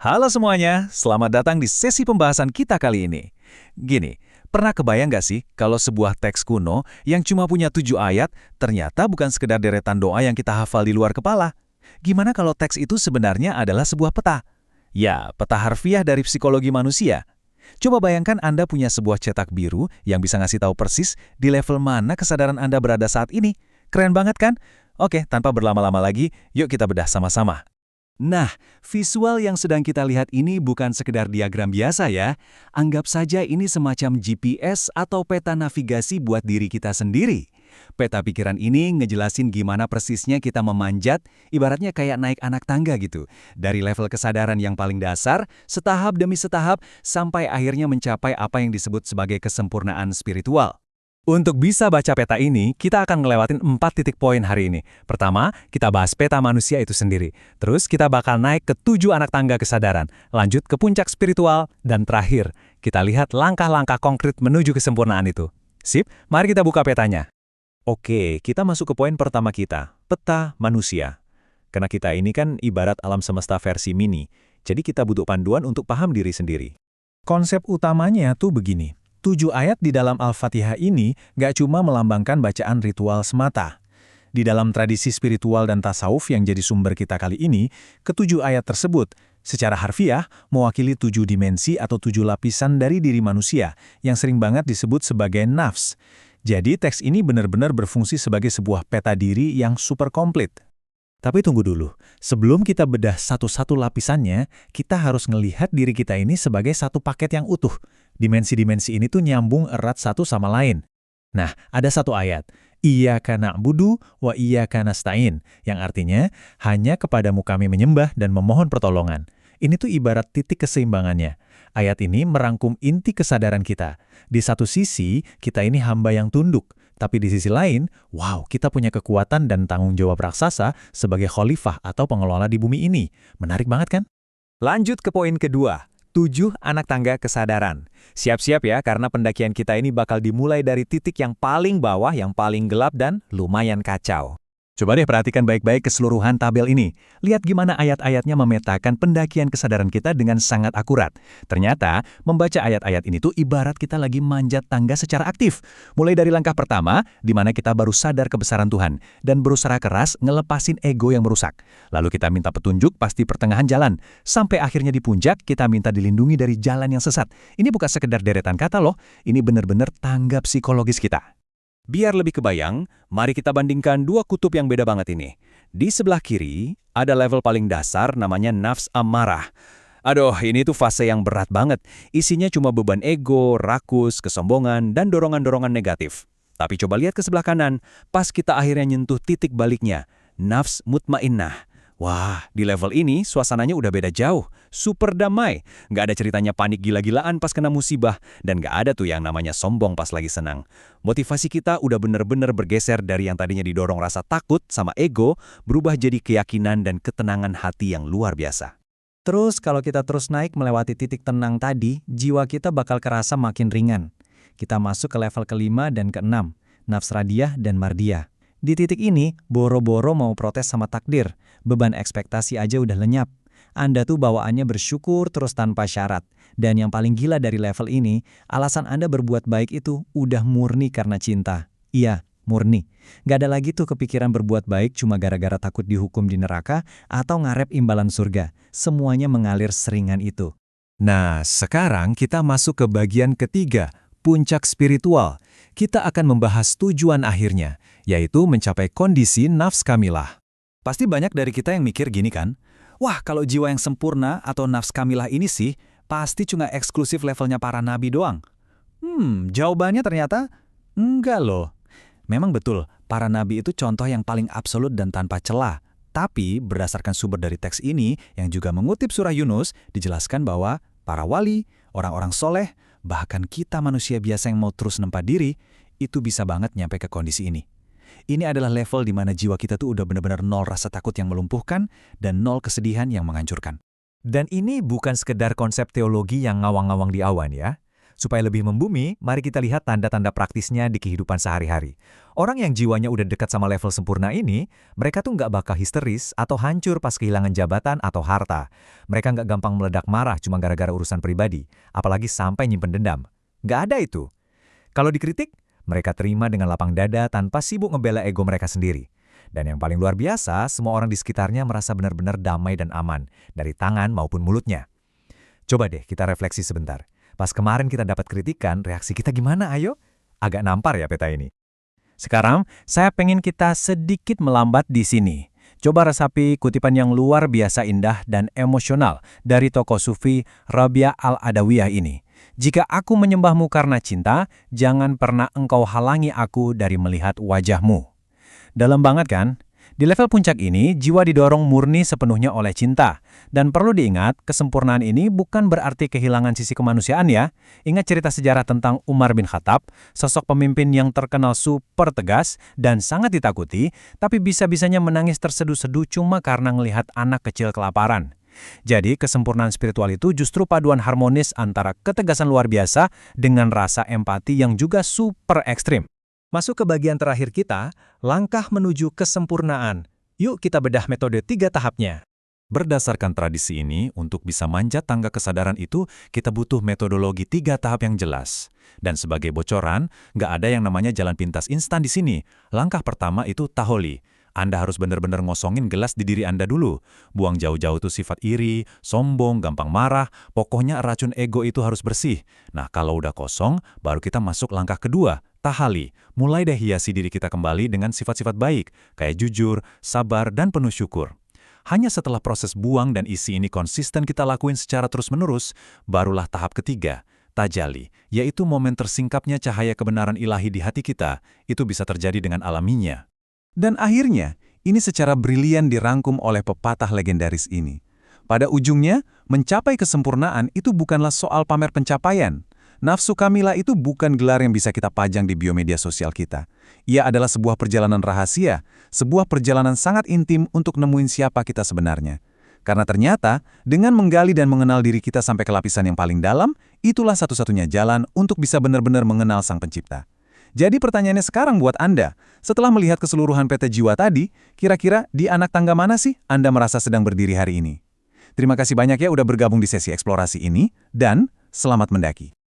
Halo semuanya, selamat datang di sesi pembahasan kita kali ini. Gini, pernah kebayang nggak sih kalau sebuah teks kuno yang cuma punya 7 ayat ternyata bukan sekedar deretan doa yang kita hafal di luar kepala? Gimana kalau teks itu sebenarnya adalah sebuah peta? Ya, peta harfiah dari psikologi manusia. Coba bayangkan Anda punya sebuah cetak biru yang bisa ngasih tahu persis di level mana kesadaran Anda berada saat ini. Keren banget kan? Oke, tanpa berlama-lama lagi, yuk kita bedah sama-sama. Nah, visual yang sedang kita lihat ini bukan sekedar diagram biasa ya. Anggap saja ini semacam GPS atau peta navigasi buat diri kita sendiri. Peta pikiran ini ngejelasin gimana persisnya kita memanjat, ibaratnya kayak naik anak tangga gitu. Dari level kesadaran yang paling dasar, setahap demi setahap, sampai akhirnya mencapai apa yang disebut sebagai kesempurnaan spiritual. Untuk bisa baca peta ini, kita akan ngelewatin 4 titik poin hari ini. Pertama, kita bahas peta manusia itu sendiri. Terus kita bakal naik ke 7 anak tangga kesadaran, lanjut ke puncak spiritual, dan terakhir, kita lihat langkah-langkah konkret menuju kesempurnaan itu. Sip, mari kita buka petanya. Oke, kita masuk ke poin pertama kita, peta manusia. Karena kita ini kan ibarat alam semesta versi mini, jadi kita butuh panduan untuk paham diri sendiri. Konsep utamanya tuh begini. 7 ayat di dalam Al-Fatihah ini gak cuma melambangkan bacaan ritual semata. Di dalam tradisi spiritual dan tasawuf yang jadi sumber kita kali ini, ke-7 ayat tersebut secara harfiah mewakili 7 dimensi atau 7 lapisan dari diri manusia yang sering banget disebut sebagai nafs. Jadi teks ini benar-benar berfungsi sebagai sebuah peta diri yang super komplit. Tapi tunggu dulu, sebelum kita bedah satu-satu lapisannya, kita harus ngelihat diri kita ini sebagai satu paket yang utuh. Dimensi-dimensi ini tuh nyambung erat satu sama lain. Nah, ada satu ayat, Iyyaka na'budu wa iyyaka nasta'in, yang artinya, hanya kepadamu kami menyembah dan memohon pertolongan. Ini tuh ibarat titik keseimbangannya. Ayat ini merangkum inti kesadaran kita. Di satu sisi, kita ini hamba yang tunduk. Tapi di sisi lain, wow, kita punya kekuatan dan tanggung jawab raksasa sebagai khalifah atau pengelola di bumi ini. Menarik banget kan? Lanjut ke poin kedua, 7 anak tangga kesadaran. Siap-siap ya, karena pendakian kita ini bakal dimulai dari titik yang paling bawah, yang paling gelap dan lumayan kacau. Coba deh perhatikan baik-baik keseluruhan tabel ini. Lihat gimana ayat-ayatnya memetakan pendakian kesadaran kita dengan sangat akurat. Ternyata, membaca ayat-ayat ini tuh ibarat kita lagi manjat tangga secara aktif. Mulai dari langkah pertama, di mana kita baru sadar kebesaran Tuhan, dan berusaha keras ngelepasin ego yang merusak. Lalu kita minta petunjuk pasti pertengahan jalan. Sampai akhirnya di puncak, kita minta dilindungi dari jalan yang sesat. Ini bukan sekedar deretan kata loh, ini benar-benar tangga psikologis kita. Biar lebih kebayang, mari kita bandingkan 2 kutub yang beda banget ini. Di sebelah kiri, ada level paling dasar namanya nafs ammarah. Aduh, ini tuh fase yang berat banget. Isinya cuma beban ego, rakus, kesombongan, dan dorongan-dorongan negatif. Tapi coba lihat ke sebelah kanan, pas kita akhirnya nyentuh titik baliknya, nafs mutmainnah. Wah, di level ini suasananya udah beda jauh, super damai. Nggak ada ceritanya panik gila-gilaan pas kena musibah, dan nggak ada tuh yang namanya sombong pas lagi senang. Motivasi kita udah bener-bener bergeser dari yang tadinya didorong rasa takut sama ego, berubah jadi keyakinan dan ketenangan hati yang luar biasa. Terus kalau kita terus naik melewati titik tenang tadi, jiwa kita bakal kerasa makin ringan. Kita masuk ke level kelima dan keenam, nafs radiyah dan mardiyah. Di titik ini, boro-boro mau protes sama takdir. Beban ekspektasi aja udah lenyap. Anda tuh bawaannya bersyukur terus tanpa syarat. Dan yang paling gila dari level ini, alasan Anda berbuat baik itu udah murni karena cinta. Iya, murni. Gak ada lagi tuh kepikiran berbuat baik cuma gara-gara takut dihukum di neraka atau ngarep imbalan surga. Semuanya mengalir seringan itu. Nah, sekarang kita masuk ke bagian ketiga, puncak spiritual. Kita akan membahas tujuan akhirnya, yaitu mencapai kondisi nafs kamilah. Pasti banyak dari kita yang mikir gini kan, wah kalau jiwa yang sempurna atau nafs kamilah ini sih, pasti cuma eksklusif levelnya para nabi doang. Jawabannya ternyata, enggak loh. Memang betul, para nabi itu contoh yang paling absolut dan tanpa celah. Tapi berdasarkan sumber dari teks ini, yang juga mengutip surah Yunus, dijelaskan bahwa para wali, orang-orang soleh, bahkan kita manusia biasa yang mau terus nempa diri, itu bisa banget nyampe ke kondisi ini. Ini adalah level di mana jiwa kita tuh udah benar-benar nol rasa takut yang melumpuhkan dan nol kesedihan yang menghancurkan. Dan ini bukan sekedar konsep teologi yang ngawang-ngawang di awan ya. Supaya lebih membumi, mari kita lihat tanda-tanda praktisnya di kehidupan sehari-hari. Orang yang jiwanya udah dekat sama level sempurna ini, mereka tuh nggak bakal histeris atau hancur pas kehilangan jabatan atau harta. Mereka nggak gampang meledak marah cuma gara-gara urusan pribadi, apalagi sampai nyimpen dendam. Nggak ada itu. Kalau dikritik, mereka terima dengan lapang dada tanpa sibuk ngebela ego mereka sendiri. Dan yang paling luar biasa, semua orang di sekitarnya merasa benar-benar damai dan aman, dari tangan maupun mulutnya. Coba deh kita refleksi sebentar. Pas kemarin kita dapat kritikan, reaksi kita gimana ayo? Agak nampar ya peta ini. Sekarang, saya pengen kita sedikit melambat di sini. Coba resapi kutipan yang luar biasa indah dan emosional dari tokoh sufi Rabia al-Adawiyah ini. Jika aku menyembahmu karena cinta, jangan pernah engkau halangi aku dari melihat wajahmu. Dalam banget kan? Di level puncak ini, jiwa didorong murni sepenuhnya oleh cinta. Dan perlu diingat, kesempurnaan ini bukan berarti kehilangan sisi kemanusiaan ya. Ingat cerita sejarah tentang Umar bin Khattab, sosok pemimpin yang terkenal super tegas dan sangat ditakuti, tapi bisa-bisanya menangis terseduh-seduh cuma karena melihat anak kecil kelaparan. Jadi, kesempurnaan spiritual itu justru paduan harmonis antara ketegasan luar biasa dengan rasa empati yang juga super ekstrim. Masuk ke bagian terakhir kita, langkah menuju kesempurnaan. Yuk kita bedah metode 3 tahapnya. Berdasarkan tradisi ini, untuk bisa manjat tangga kesadaran itu, kita butuh metodologi 3 tahap yang jelas. Dan sebagai bocoran, nggak ada yang namanya jalan pintas instan di sini. Langkah pertama itu taholi. Anda harus benar-benar ngosongin gelas di diri Anda dulu. Buang jauh-jauh tuh sifat iri, sombong, gampang marah, pokoknya racun ego itu harus bersih. Nah, kalau udah kosong, baru kita masuk langkah kedua, tahali. Mulai deh hiasi diri kita kembali dengan sifat-sifat baik, kayak jujur, sabar, dan penuh syukur. Hanya setelah proses buang dan isi ini konsisten kita lakuin secara terus-menerus, barulah tahap ketiga, tajali, yaitu momen tersingkapnya cahaya kebenaran ilahi di hati kita. Itu bisa terjadi dengan alaminya. Dan akhirnya, ini secara brilian dirangkum oleh pepatah legendaris ini. Pada ujungnya, mencapai kesempurnaan itu bukanlah soal pamer pencapaian. Nafsu kamila itu bukan gelar yang bisa kita pajang di biomedia sosial kita. Ia adalah sebuah perjalanan rahasia, sebuah perjalanan sangat intim untuk nemuin siapa kita sebenarnya. Karena ternyata, dengan menggali dan mengenal diri kita sampai ke lapisan yang paling dalam, itulah satu-satunya jalan untuk bisa benar-benar mengenal Sang Pencipta. Jadi pertanyaannya sekarang buat Anda, setelah melihat keseluruhan peta jiwa tadi, kira-kira di anak tangga mana sih Anda merasa sedang berdiri hari ini? Terima kasih banyak ya udah bergabung di sesi eksplorasi ini, dan selamat mendaki.